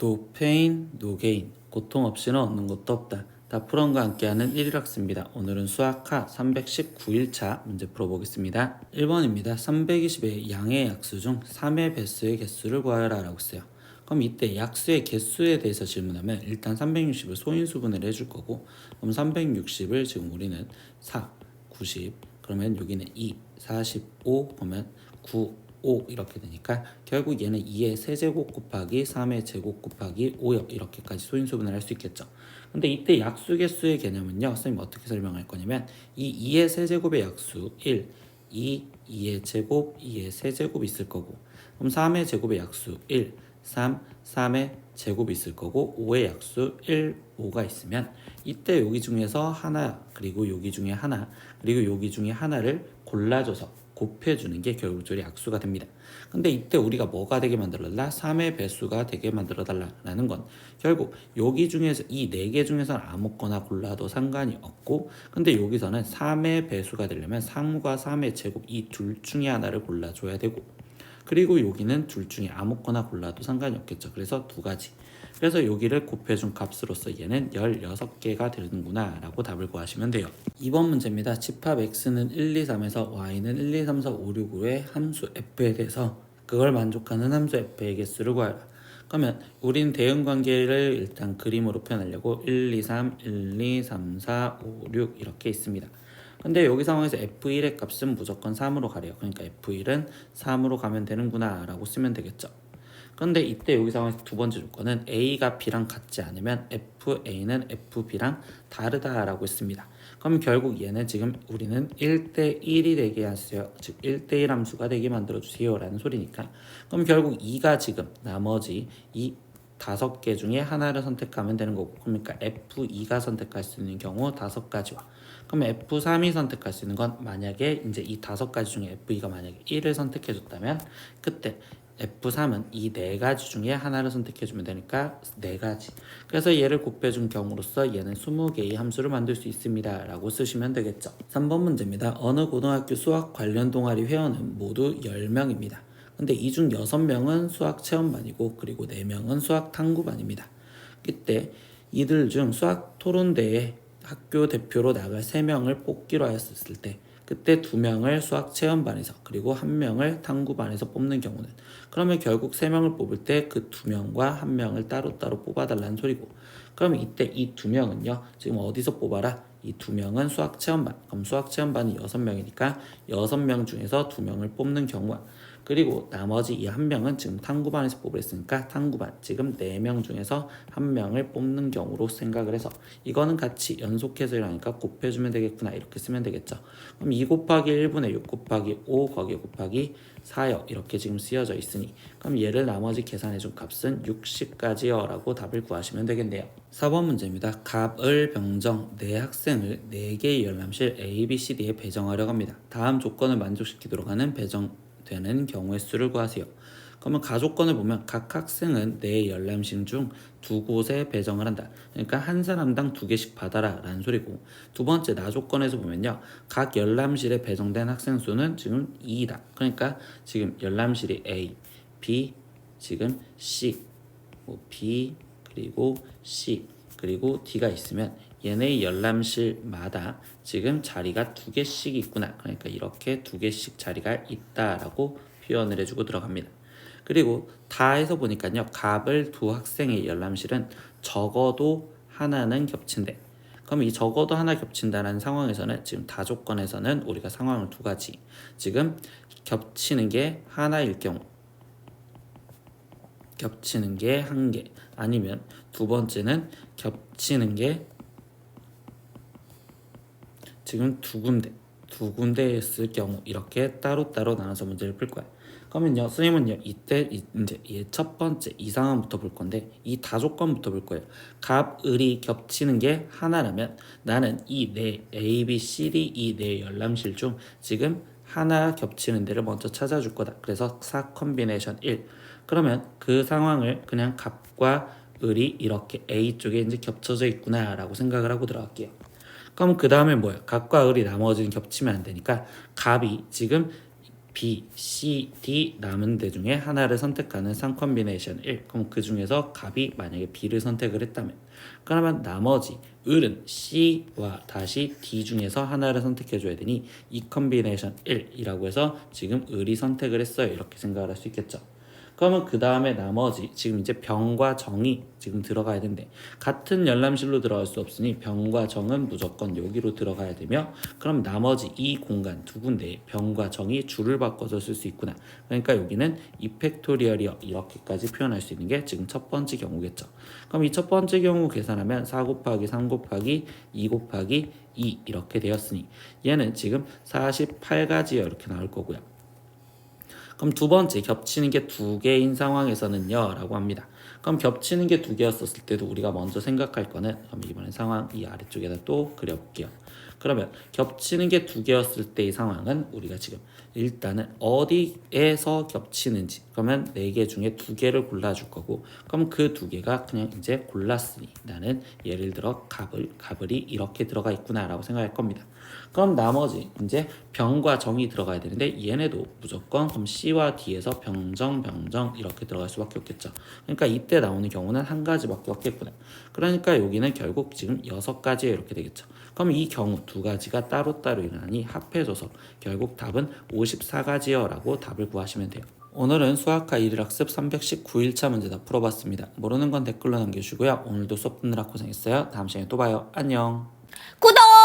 No pain, no gain. 고통 없이는 얻는 것도 없다. 다프런과 함께하는 1일학습니다. 오늘은 수학하 319일차 문제 풀어보겠습니다. 1번입니다. 320의 양의 약수 중 3의 배수의 개수를 구하여라 라고 써요. 그럼 이때 약수의 개수에 대해서 질문하면 일단 360을 소인수분해를 해줄 거고, 그럼 360을 지금 우리는 4, 90, 그러면 여기는 2, 45, 그러면 9, 5 이렇게 되니까 결국 얘는 2의 세제곱 곱하기 3의 제곱 곱하기 5요, 이렇게까지 소인수분을 할 수 있겠죠. 근데 이때 약수개수의 개념은요, 선생님 어떻게 설명할 거냐면 이 2의 세제곱의 약수 1, 2, 2의 제곱, 2의 세제곱이 있을 거고, 그럼 3의 제곱의 약수 1, 3, 3의 제곱이 있을 거고, 5의 약수 1, 5가 있으면 이때 여기 중에서 하나, 그리고 여기 중에 하나, 그리고 여기 중에 하나를 골라줘서 곱해주는 게 결국적으로 약수가 됩니다. 근데 이때 우리가 뭐가 되게 만들어달라? 3의 배수가 되게 만들어달라는 건 결국 여기 중에서 이 4개 중에서는 아무거나 골라도 상관이 없고, 근데 여기서는 3의 배수가 되려면 3과 3의 제곱 이 둘 중에 하나를 골라줘야 되고, 그리고 여기는 둘 중에 아무거나 골라도 상관이 없겠죠. 그래서 두 가지. 그래서 여기를 곱해준 값으로서 얘는 16개가 되는구나 라고 답을 구하시면 돼요. 2번 문제입니다. 집합 x는 1, 2, 3에서 y는 1, 2, 3, 4, 5, 6, 5의 함수 f에 대해서 그걸 만족하는 함수 f의 개수를 구하라. 그러면 우린 대응관계를 일단 그림으로 표현하려고 1, 2, 3, 1, 2, 3, 4, 5, 6 이렇게 있습니다. 근데 여기 상황에서 f1의 값은 무조건 3으로 가래요. 그러니까 f1은 3으로 가면 되는구나 라고 쓰면 되겠죠. 그런데 이때 여기 상황에서 두 번째 조건은 a가 b랑 같지 않으면 fa는 fb랑 다르다라고 했습니다. 그럼 결국 얘는 지금 우리는 1대1이 되게 하세요. 즉 1대1 함수가 되게 만들어주세요 라는 소리니까, 그럼 결국 2가 지금 나머지 이 5개 중에 하나를 선택하면 되는 거고, 그러니까 F2가 선택할 수 있는 경우 5가지와, 그러면 F3이 선택할 수 있는 건 만약에 이제 이 5가지 중에 F2가 만약에 1을 선택해줬다면 그때 F3은 이 4가지 중에 하나를 선택해주면 되니까 4가지. 그래서 얘를 곱해준 경우로서 얘는 20개의 함수를 만들 수 있습니다 라고 쓰시면 되겠죠. 3번 문제입니다. 어느 고등학교 수학 관련 동아리 회원은 모두 10명입니다. 근데 이 중 6명은 수학 체험반이고, 그리고 4명은 수학 탐구반입니다. 이때 이들 중 수학 토론대회 학교 대표로 나갈 3명을 뽑기로 하였을 때 그때 2명을 수학 체험반에서 그리고 1명을 탐구반에서 뽑는 경우는, 그러면 결국 3명을 뽑을 때 그 2명과 1명을 따로따로 뽑아달라는 소리고, 그러면 이때 이 2명은요 지금 어디서 뽑아라? 이 2명은 수학 체험반. 그럼 수학 체험반이 6명이니까 6명 중에서 2명을 뽑는 경우와, 그리고 나머지 이 1명은 지금 탐구반에서 뽑으랬으니까 탐구반, 지금 4명 중에서 1명을 뽑는 경우로 생각을 해서 이거는 같이 연속해서 일하니까 곱해주면 되겠구나 이렇게 쓰면 되겠죠. 그럼 2 곱하기 1분의 6 곱하기 5 거기에 곱하기 4요 이렇게 지금 쓰여져 있으니, 그럼 얘를 나머지 계산해준 값은 60까지요 라고 답을 구하시면 되겠네요. 4번 문제입니다. 갑을 병정 4학생을 4개의 열람실 A, B, C, D에 배정하려고 합니다. 다음 조건을 만족시키도록 하는 배정되는 경우의 수를 구하세요. 그러면 가조건을 보면 각 학생은 내 열람실 중 2곳에 배정을 한다. 그러니까 한 사람당 2개씩 받아라 라는 소리고, 두 번째 나조건에서 보면요, 각 열람실에 배정된 학생 수는 지금 2이다. 그러니까 지금 열람실이 A, B, 지금 C, B, 그리고 C, 그리고 D가 있으면 얘네 열람실마다 지금 자리가 2개씩 있구나. 그러니까 이렇게 2개씩 자리가 있다라고 표현을 해주고 들어갑니다. 그리고 다해서 보니까요, 갑을 2학생의 열람실은 적어도 하나는 겹친대. 그럼 이 적어도 하나 겹친다는 상황에서는 지금 다조건에서는 우리가 상황을 2가지, 지금 겹치는 게 하나일 경우, 겹치는 게 1개, 아니면 두 번째는 겹치는 게 지금 두 군데였을 경우, 이렇게 따로따로 나눠서 문제를 풀 거야. 그러면요, 선생님은요 이때 이제 첫 번째 이 상황부터 볼 건데 이 다조건부터 볼 거예요. 갑, 을이 겹치는 게 하나라면 나는 이 네 A, B, C, D 이 네 열람실 중 지금 하나 겹치는 데를 먼저 찾아줄 거다. 그래서 4 콤비네이션 1. 그러면 그 상황을 그냥 갑과 을이 이렇게 A 쪽에 이제 겹쳐져 있구나 라고 생각을 하고 들어갈게요. 그럼 그 다음에 뭐야? 갑과 을이 나머지는 겹치면 안 되니까 갑이 지금 B, C, D 남은 데 중에 하나를 선택하는 쌍 컨비네이션 1. 그럼 그 중에서 갑이 만약에 B를 선택을 했다면 그러면 나머지 을은 C와 다시 D 중에서 하나를 선택해 줘야 되니 이 컨비네이션 1이라고 해서 지금 을이 선택을 했어요. 이렇게 생각을 할 수 있겠죠. 그러면 그 다음에 나머지 지금 이제 병과 정이 지금 들어가야 되는데 같은 열람실로 들어갈 수 없으니 병과 정은 무조건 여기로 들어가야 되며 그럼 나머지 이 공간 두 군데에 병과 정이 줄을 바꿔서 쓸 수 있구나. 그러니까 여기는 이펙토리얼이요 이렇게까지 표현할 수 있는 게 지금 첫 번째 경우겠죠. 그럼 이 첫 번째 경우 계산하면 4 곱하기 3 곱하기 2 곱하기 2 이렇게 되었으니 얘는 지금 48가지요 이렇게 나올 거고요. 그럼 두 번째 겹치는 게 두 개인 상황에서는요 라고 합니다. 그럼 겹치는 게 두 개였었을 때도 우리가 먼저 생각할 거는 그럼 이번에 상황 이 아래쪽에다 또 그려볼게요. 그러면 겹치는 게 두 개였을 때의 상황은 우리가 지금 일단은 어디에서 겹치는지 그러면 네 개 중에 두 개를 골라줄 거고 그럼 그 두 개가 그냥 이제 골랐으니 나는 예를 들어 가을이 이렇게 들어가 있구나 라고 생각할 겁니다. 그럼 나머지 이제 병과 정이 들어가야 되는데 얘네도 무조건 그럼 C와 D에서 병정 이렇게 들어갈 수밖에 없겠죠. 그러니까 이때 나오는 경우는 한 가지밖에 없겠구나. 그러니까 여기는 결국 지금 6가지에 이렇게 되겠죠. 그럼 이 경우 두 가지가 따로따로 일어나니 합해져서 결국 답은 54가지요 라고 답을 구하시면 돼요. 오늘은 수학과 1일학습 319일차 문제 다 풀어봤습니다. 모르는 건 댓글로 남겨주시고요. 오늘도 수업 듣느라 고생했어요. 다음 시간에 또 봐요. 안녕. 구독!